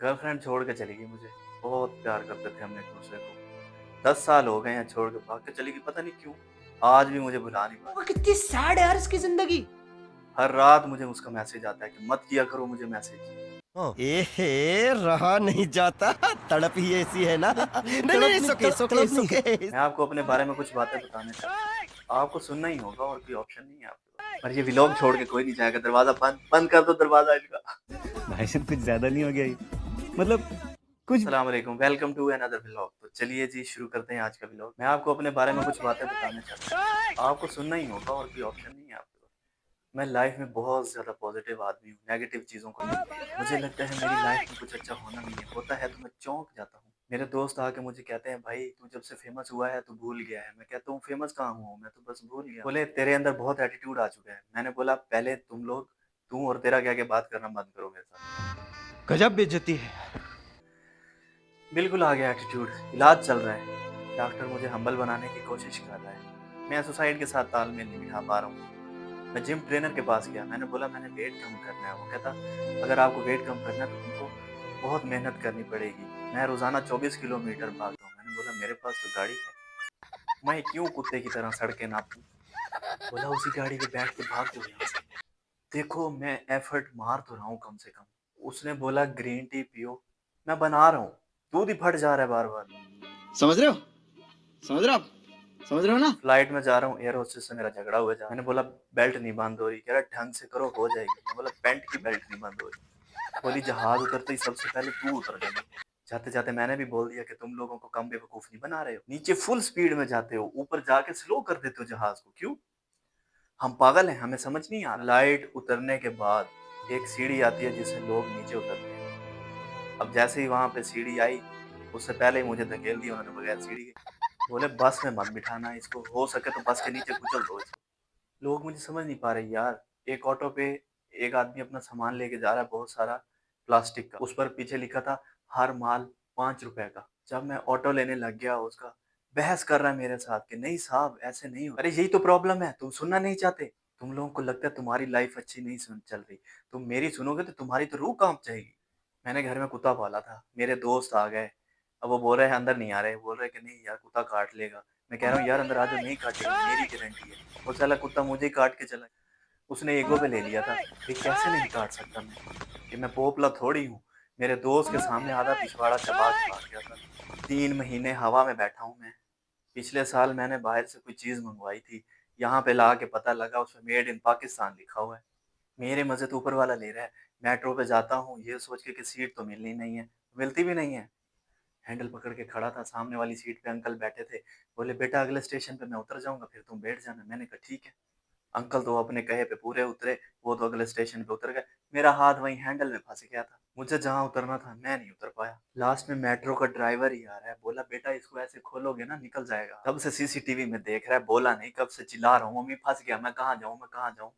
Girlfriend छोड़ के चली गई मुझे। बहुत प्यार करते थे हम एक-दूसरे को। 10 साल हो गए हैं छोड़ के भाग के चली गई, पता नहीं क्यों? आज भी मुझे भुला नहीं पा वो रही। कितनी सैड है यार इसकी जिंदगी। हर रात मुझे उसका मैसेज आता है कि मत किया करो मुझे मैसेज। एहे रहा नहीं जाता। तड़प ही ऐसी है ना। नहीं नहीं तड़प नहीं, नहीं, सुके सुके तड़प नहीं। सुके। मैं आपको अपने बारे में कुछ बातें बताना चाहता हूँ। आपको सुनना ही होगा और कोई ऑप्शन नहीं है आपके पास। पर ये व्लॉग छोड़ के कोई नहीं जाएगा। दरवाज़ा बंद बंद कर दो दरवाज़ा इनका। भाई साहब कुछ ज़्यादा नहीं हो गया ये? मतलब कुछ अस्सलाम वालेकुम, वेलकम टू अनदर व्लॉग। तो चलिए जी शुरू करते हैं आज का व्लॉग। मैं आपको अपने बारे में कुछ बातें बताना चाहता हूँ। आपको सुनना ही होगा और कोई ऑप्शन नहीं है आपके पास। मैं लाइफ में बहुत ज़्यादा पॉजिटिव आदमी हूँ, नेगेटिव चीज़ों को नहीं। मुझे लगता है मेरी लाइफ में कुछ अच्छा होना नहीं है, होता है तो मैं चौंक जाता हूँ। मेरे दोस्त आके मुझे कहते हैं, भाई तू जब से फेमस हुआ है तू भूल गया है। मैं कहता हूँ फेमस कहाँ हुआ हूँ, मैं तो बस भूल गया। बोले तेरे अंदर बहुत एटीट्यूड आ चुका है। मैंने बोला पहले तुम लोग तू और तेरा क्या क्या बात करना बंद करो मेरे साथ। गजब बेइज्जती है। बिल्कुल आ गया एटीट्यूड, इलाज चल रहा है। डॉक्टर मुझे हम्बल बनाने की कोशिश कर रहा है। मैं सुसाइड के साथ तालमेल नहीं बिठा पा रहा हूँ। मैं जिम ट्रेनर के पास गया, मैंने बोला मैंने वेट कम करना है। वो कहता अगर आपको वेट कम करना है तो तुमको बहुत मेहनत करनी पड़ेगी। मैं रोज़ाना 24 किलोमीटर भागता हूँ। मैंने बोला मेरे पास तो गाड़ी है, मैं क्यों कुत्ते की तरह सड़कें नापूं? बोला उसी गाड़ी पे बैठ के भाग जाओ यहाँ से। देखो मैं एफर्ट मार तो रहा हूँ कम से कम। उसने बोला ग्रीन टी पियो, मैं बना रहा हूँ, दूध ही फट जा रहा है बार-बार। समझ रहे हो? समझ रहे हो आप? समझ रहे हो ना? फ्लाइट में जा रहा हूँ, एयर होस्टेस से मेरा झगड़ा हुआ जा। मैंने बोला बेल्ट नहीं बंद हो रही। कह रहा ढंग से करो हो जाएगी। मैं बोला पैंट की बेल्ट नहीं बंद हो रही। बोली जहाज उतरते ही सबसे पहले तू उतर जाइए। जाते जाते मैंने भी बोल दिया कि तुम लोगों को कम बेवकूफ नहीं बना रहे हो। नीचे फुल स्पीड में जाते हो, ऊपर जाके स्लो कर देते हो जहाज को, क्यों? हम पागल हैं, हमें समझ नहीं आ रहा। लाइट उतरने के बाद एक सीढ़ी आती है जिससे लोग नीचे उतरते हैं। अब जैसे ही वहां पे सीढ़ी आई, उससे पहले ही मुझे धकेल दिया उन्होंने बगैर सीढ़ी के। बोले बस में मत बिठाना इसको, हो सके तो बस के नीचे कुचल दो इसको। लोग मुझे समझ नहीं पा रहे यार। एक ऑटो पे एक आदमी अपना सामान लेके जा रहा है बहुत सारा प्लास्टिक का। उस पर पीछे लिखा था हर माल 5 रुपए का। जब मैं ऑटो लेने लग गया उसका, बहस कर रहा है मेरे साथ कि नहीं साहब ऐसे नहीं हो। अरे यही तो प्रॉब्लम है, तुम सुनना नहीं चाहते। तुम लोगों को लगता है तुम्हारी लाइफ अच्छी नहीं सुन चल रही, तुम मेरी सुनोगे तो तुम्हारी तो रूह कांप जाएगी। मैंने घर में कुत्ता पाला था, मेरे दोस्त आ गए। अब वो बोल रहे हैं अंदर नहीं आ रहे, बोल रहे हैं कि नहीं यार कुत्ता काट लेगा। मैं कह रहा हूँ यार अंदर आ जाओ, नहीं काटेगा, मेरी गारंटी है। वो साला कुत्ता मुझे ही काट के चला। उसने ईगो पे ले लिया था, भाई कैसे नहीं काट सकता मैं, कि मैं पोपला थोड़ी हूँ। मेरे दोस्त के सामने आधा पिछवाड़ा चबा के भाग गया था। 3 महीने हवा में बैठा हूँ मैं। पिछले साल मैंने बाहर से कोई चीज़ मँगवाई थी, यहाँ पे ला के पता लगा उसमें मेड इन पाकिस्तान लिखा हुआ है। मेरे मज़े तो ऊपर वाला ले रहा है। मेट्रो पे जाता हूँ ये सोच के कि सीट तो मिलनी नहीं है, मिलती भी नहीं है। हैंडल पकड़ के खड़ा था, सामने वाली सीट पे अंकल बैठे थे। बोले बेटा अगले स्टेशन पे मैं उतर जाऊँगा फिर तुम बैठ जाना। मैंने कहा ठीक है। अंकल तो अपने कहे पे पूरे उतरे, वो तो अगले स्टेशन पे उतर गए। मेरा हाथ वहीं हैंडल में फँस गया था। मुझे जहाँ उतरना था मैं नहीं उतर पाया। लास्ट में मेट्रो का ड्राइवर ही आ रहा है, बोला बेटा इसको ऐसे खोलोगे ना निकल जाएगा। तब से सीसीटीवी में देख रहा है, बोला नहीं, कब से चिल्ला रहा हूँ मम्मी फँस गया, मैं कहाँ जाऊँ, मैं कहाँ जाऊँ।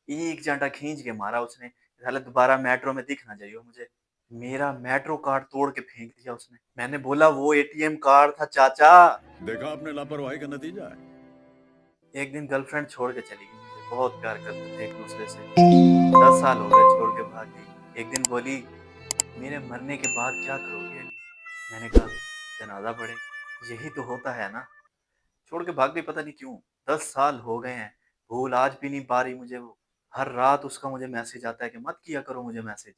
एक जांटा खींच के मारा उसने, साले दोबारा मेट्रो में दिख ना जाइयो मुझे। मेरा मेट्रो कार्ड तोड़ के फेंक दिया उसने। मैंने बोला वो एटीएम कार्ड था चाचा। देखा आपने लापरवाही का नतीजा है। एक दिन गर्लफ्रेंड छोड़ के चली गई मुझे, बहुत प्यार करते थे एक दूसरे से। 10 साल हो गए छोड़ के भाग गई। एक दिन बोली मेरे मरने के बाद क्या करोगे अली? मैंने कहा जनाजा पढ़े, यही तो होता है ना। छोड़ के भाग गई पता नहीं क्यों। 10 साल हो गए हैं, भूल आज भी नहीं पा रही मुझे वो। हर रात उसका मुझे मैसेज आता है कि मत किया करो मुझे मैसेज।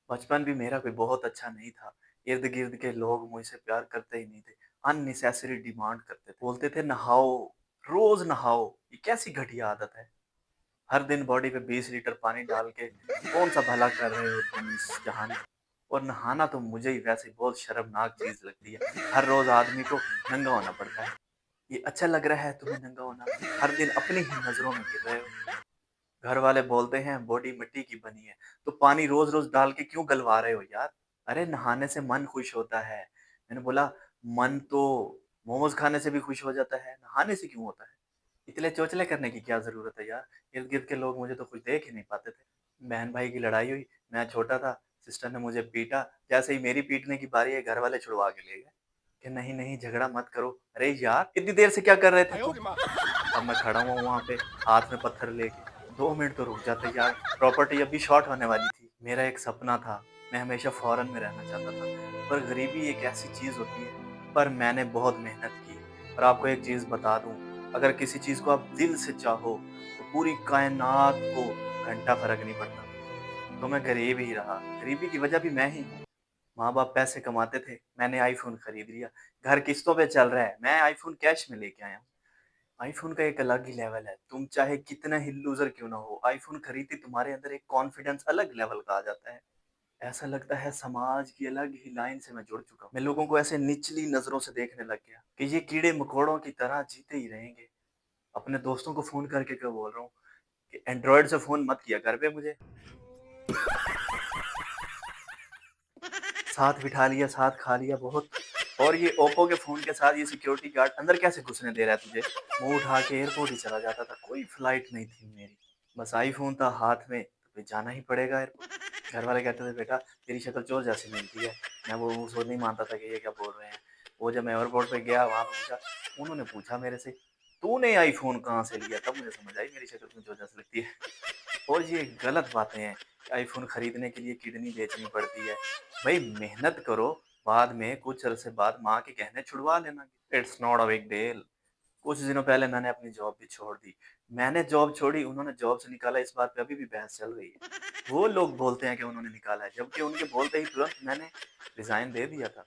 बचपन भी मेरा कोई बहुत अच्छा नहीं था। इर्द-गिर्द के लोग मुझसे प्यार करते ही नहीं थे। अननेसेसरी डिमांड करते थे। बोलते थे नहाओ, रोज़ नहाओ। ये कैसी घटिया आदत है? हर दिन बॉडी पे 20 लीटर पानी डाल के कौन-सा भला कर रहे हो तुम इस जहान में? और नहाना तो मुझे ही वैसे ही बहुत शर्मनाक चीज़ लगती है। हर रोज़ आदमी को नंगा होना पड़ता है। ये अच्छा लग रहा है तुम्हें नंगा होना? हर दिन अपनी ही नज़रों में गिर रहे हो। घर वाले बोलते हैं बॉडी मिट्टी की बनी है, तो पानी रोज-रोज डाल के क्यों गलवा रहे हो यार? अरे नहाने से मन खुश होता है। मैंने बोला मन तो मोमोज़ खाने से भी खुश हो जाता है, नहाने से क्यों होता है? इतने चोचले करने की क्या ज़रूरत है यार? इर्द-गिर्द के लोग मुझे तो कुछ देख ही नहीं पाते थे। बहन-भाई की लड़ाई हुई, मैं छोटा था, सिस्टर ने मुझे पीटा, जैसे ही मेरी पीटने की बारी आई घर वाले छुड़वा के ले गए, कि नहीं, नहीं झगड़ा मत करो। अरे यार! इतनी देर से क्या कर रहे थे तुम? अब मैं खड़ा हुआ वहाँ पे हाथ में पत्थर लेके, 2 मिनट तो रुक जाते यार, प्रॉपर्टी अभी शॉर्ट होने वाली थी। मेरा एक सपना था, मैं हमेशा फॉरेन में रहना चाहता था, पर गरीबी एक ऐसी चीज़ होती है। पर मैंने बहुत मेहनत की। और आपको एक चीज़ बता दूँ, अगर किसी चीज़ को आप दिल से चाहो तो पूरी कायनात को घंटा फ़र्क नहीं पड़ता। तो मैं गरीब ही रहा, गरीबी की वजह भी मैं ही हूँ। माँ-बाप पैसे कमाते थे, मैंने आईफ़ोन खरीद लिया। घर किस्तों पे चल रहा है, मैं आईफ़ोन कैश में लेके आया हूँ। आईफ़ोन का एक अलग ही लेवल है, तुम चाहे कितना ही लूज़र क्यों ना हो, आईफ़ोन खरीदते तुम्हारे अंदर एक कॉन्फिडेंस अलग लेवल का आ जाता है। ऐसा लगता है समाज की अलग ही लाइन से मैं जुड़ चुका हूँ। मैं लोगों को ऐसे निचली नज़रों से देखने लग गया कि ये कीड़े-मकोड़ों की तरह जीते ही रहेंगे। अपने दोस्तों को फ़ोन करके क्या बोल रहा हूँ कि एंड्रॉयड से फ़ोन मत किया कर बे मुझे। साथ बिठा लिया, साथ खा लिया बहुत। और ये ओप्पो के फ़ोन के साथ ये सिक्योरिटी गार्ड अंदर कैसे घुसने दे रहा है तुझे? मुँह उठा के एयरपोर्ट ही चला जाता था, कोई फ्लाइट नहीं थी मेरी। बस आईफ़ोन था हाथ में, तो फिर जाना ही पड़ेगा एयरपोर्ट। घर वाले कहते थे बेटा तेरी शक्ल चोर जैसी मिलती है। मैं वो सोच नहीं मानता था कि ये क्या बोल रहे हैं। वो जब मैं एयरपोर्ट पे गया वहाँ पे पूछा, उन्होंने पूछा मेरे से, तूने आईफ़ोन कहाँ से लिया? तब मुझे समझ आई मेरी शक्ल तुम्हें चोर जैसी लगती है। और ये गलत बातें हैं, आईफ़ोन खरीदने के लिए किडनी बेचनी पड़ती है। भाई मेहनत करो, बाद में कुछ अरसे बाद माँ के गहने छुड़वा लेना। It's not a big deal. कुछ दिनों पहले मैंने अपनी जॉब भी छोड़ दी। मैंने जॉब छोड़ी, उन्होंने जॉब से निकाला, इस बात पे अभी भी बहस चल रही है। वो लोग बोलते हैं कि उन्होंने निकाला है, जबकि उनके बोलते ही तुरंत मैंने रिज़ाइन दे दिया था।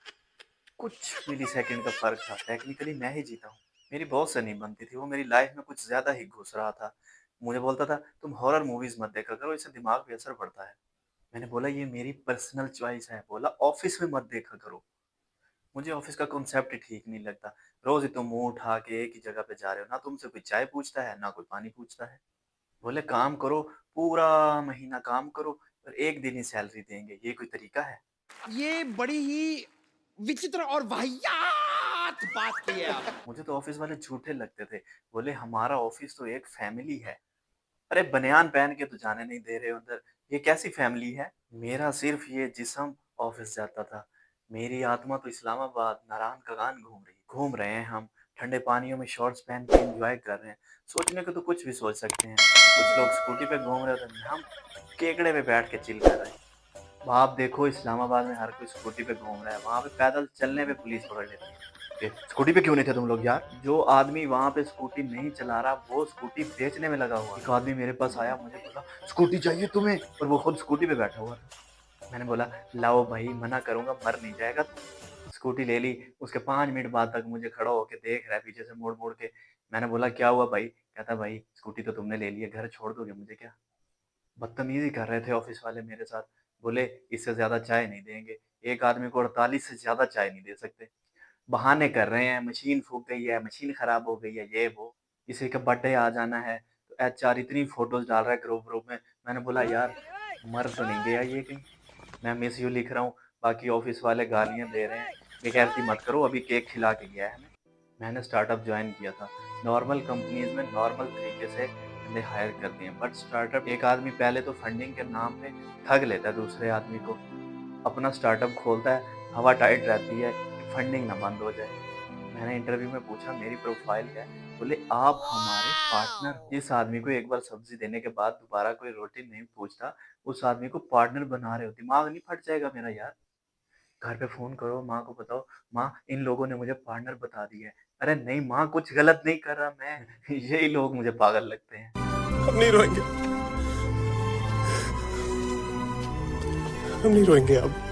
कुछ मिलीसेकंड का फ़र्क था, टेक्निकली मैं ही जीता हूँ। मेरी बॉस से नहीं बनती थी, वो मेरी लाइफ़ में कुछ ज़्यादा ही घुस रहा था। मुझे बोलता था, "तुम हॉरर मूवीज़ मत देखा करो, इससे दिमाग पे असर पड़ता है।" मैंने बोला, "ये मेरी पर्सनल चॉइस है।" बोला, "ऑफ़िस में मत देखा करो।" मुझे ऑफ़िस का कॉन्सेप्ट ही ठीक नहीं लगता। रोज़ ही तुम मुँह उठा के एक ही जगह पे जा रहे हो, ना तुमसे कोई चाय पूछता है, ना कोई पानी पूछता है। बोले, "काम करो, पूरा महीना काम करो और 1 दिन ही सैलरी देंगे, ये कोई तरीका है?" ये बड़ी ही विचित्र और वाहियात बात की है आपने। मुझे तो ऑफ़िस वाले झूठे लगते थे। बोले, "हमारा ऑफ़िस तो एक फैमिली है।" अरे बनियान पहन के तो जाने नहीं दे रहे हो अंदर, ये कैसी फैमिली है? मेरा सिर्फ ये जिस्म ऑफिस जाता था, मेरी आत्मा तो इस्लामाबाद नारायण कगान घूम रहे हैं हम, ठंडे पानियों में शॉर्ट्स पहन के एंजॉय कर रहे हैं। सोचने को तो कुछ भी सोच सकते हैं। कुछ लोग स्कूटी पे घूम रहे होते हैं, हम केकड़े पे बैठ के चिल कर रहे हैं। आप देखो इस्लामाबाद में हर कोई स्कूटी पे घूम रहा है, वहाँ पे पैदल चलने पे पुलिस पकड़ लेती है। स्कूटी पे क्यों नहीं थे तुम लोग यार? जो आदमी वहाँ पे स्कूटी नहीं चला रहा, वो स्कूटी बेचने में लगा हुआ है। एक आदमी मेरे पास आया, मुझे बोला, "स्कूटी चाहिए तुम्हें?" और वो खुद स्कूटी पे बैठा हुआ था। मैंने बोला, "लाओ भाई, मना करूँगा, मर नहीं जाएगा तू।" स्कूटी ले ली, उसके 5 मिनट बाद तक मुझे खड़ा होके देख रहा है पीछे से मुड़-मुड़ के। मैंने बोला, "क्या हुआ भाई?" कहता, "भाई, स्कूटी तो तुमने ले ली है, घर छोड़ दोगे मुझे क्या?" बदतमीज़ी कर रहे थे ऑफ़िस वाले मेरे साथ। बोले, "इससे ज़्यादा चाय नहीं देंगे।" एक आदमी को 48 से ज़्यादा चाय नहीं दे सकते। बहाने कर रहे हैं, मशीन फूक गई है, मशीन खराब हो गई है, ये वो। किसी का बर्थडे आ जाना है, तो एचआर इतनी फ़ोटोज़ डाल रहा है ग्रुप-ग्रुप में। मैंने बोला, "यार, मर तो नहीं गया ये कहीं?" मैं मिस यू लिख रहा हूँ, बाकी ऑफ़िस वाले गालियाँ दे रहे हैं, बेगैरती मत करो, अभी केक खिला के गया है हमें। मैंने स्टार्टअप जॉइन किया था। नॉर्मल कंपनीज़ में नॉर्मल तरीके से बंदे हायर करते हैं, बट स्टार्टअप एक आदमी पहले तो फंडिंग के नाम पे ठग लेता है दूसरे आदमी को। अपना स्टार्टअप खोलता है, हवा टाइट रहती है कि फंडिंग ना बंद हो जाए। मैंने इंटरव्यू में पूछा मेरी प्रोफाइल क्या है? बोले, "आप हमारे पार्टनर हो।" जिस आदमी को एक बार सब्ज़ी देने के बाद दोबारा कोई रोटी नहीं पूछता, उस आदमी को पार्टनर बना रहे हो। दिमाग नहीं फट जाएगा मेरा यार? घर पे फ़ोन करो, माँ को बताओ, "माँ, इन लोगों ने मुझे पार्टनर बता दिया है।" अरे नहीं माँ, कुछ गलत नहीं कर रहा मैं। यही लोग मुझे पागल लगते हैं। हम नहीं रोएंगे, हम नहीं रोएंगे अब।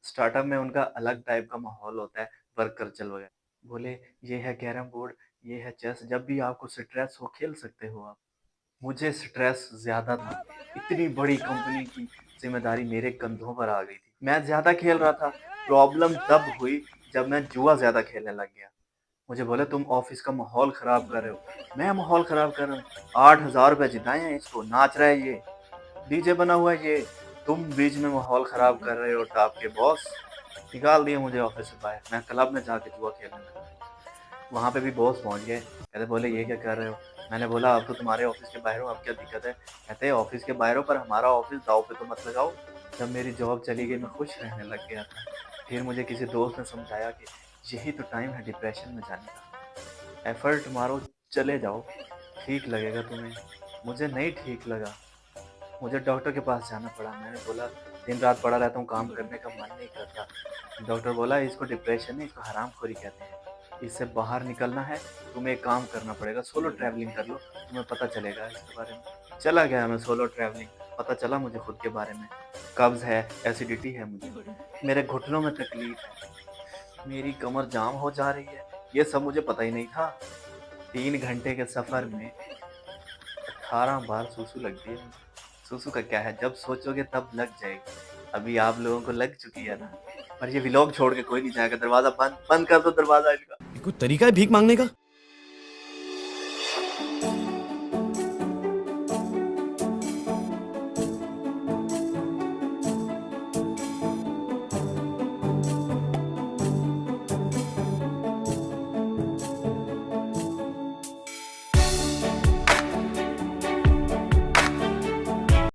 स्टार्टअप में उनका अलग टाइप का माहौल होता है, वर्क कल्चर वगैरह। बोले, "ये है कैरम बोर्ड, ये है चेस, जब भी आपको स्ट्रेस हो खेल सकते हो आप।" मुझे स्ट्रेस ज़्यादा था। इतनी बड़ी कंपनी की ज़िम्मेदारी मेरे कंधों पर आ गई थी। मैं ज़्यादा खेल रहा था, प्रॉब्लम तब हुई जब मैं जुआ ज़्यादा खेलने लग गया। मुझे बोले, "तुम ऑफ़िस का माहौल ख़राब कर रहे हो।" मैं माहौल ख़राब कर रहा हूँ? ₹8000 जिताए हैं इसको, नाच रहा है ये, डीजे बना हुआ है ये। तुम बीच में माहौल ख़राब कर रहे हो टॉप के बॉस। निकाल दिए मुझे ऑफ़िस से बाहर। मैं क्लब में जाके जुआ खेलने लगा। वहाँ पे भी बॉस पहुँच गए। कहते, बोले, "ये क्या कर रहे हो?" मैंने बोला, "अब तो तुम्हारे ऑफ़िस के बाहर हूँ, अब क्या दिक्कत है?" कहते, "ऑफ़िस के बाहर हो पर हमारा ऑफ़िस दाँव पे तो मत लगाओ।" जब मेरी जॉब चली गई मैं खुश रहने लग गया था। फिर मुझे किसी दोस्त ने समझाया कि यही तो टाइम है डिप्रेशन में जाने का। एफर्ट मारो, चले जाओ, ठीक लगेगा तुम्हें। मुझे नहीं ठीक लगा, मुझे डॉक्टर के पास जाना पड़ा। मैंने बोला दिन रात पड़ा रहता हूँ, काम करने का मन नहीं करता। डॉक्टर बोला इसको डिप्रेशन है, इसको हरामखोरी कहते हैं, इससे बाहर निकलना है, तुम्हें एक काम करना पड़ेगा, सोलो ट्रैवलिंग कर लो, तुम्हें पता चलेगा इसके बारे में। चला गया मैं सोलो ट्रैवलिंग, पता चला मुझे खुद के बारे में। कब्ज़ है, एसिडिटी है मुझे, मेरे घुटनों में तकलीफ है, मेरी कमर जाम हो जा रही है, ये सब मुझे पता ही नहीं था। 3 घंटे के सफ़र में 18 बार सूसू लग गई है। सूसू का क्या है, जब सोचोगे तब लग जाएगी। अभी आप लोगों को लग चुकी है ना। पर ये व्लॉग छोड़ के कोई नहीं जाएगा, दरवाज़ा बंद बंद कर दो दरवाज़ा इनका। कोई तरीका है भीख मांगने का?